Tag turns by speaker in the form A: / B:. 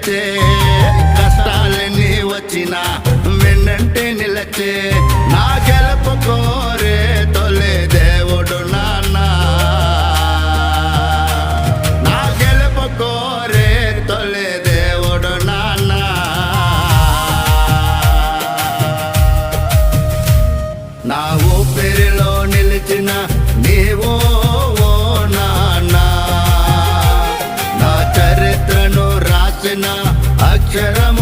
A: గెలిచే, కష్టాలన్నీ వచ్చినా వెన్నంటే నిలచే. నా గెలుపు కోరే తొలి దేవుడు నాన్న, నా గెలుపు కోరే తొలి దేవుడు నాన్న. నా ఊపిరిలో నిలిచిన నీవో నాన్న, నా చరిత్రను రాసిన అక్షరం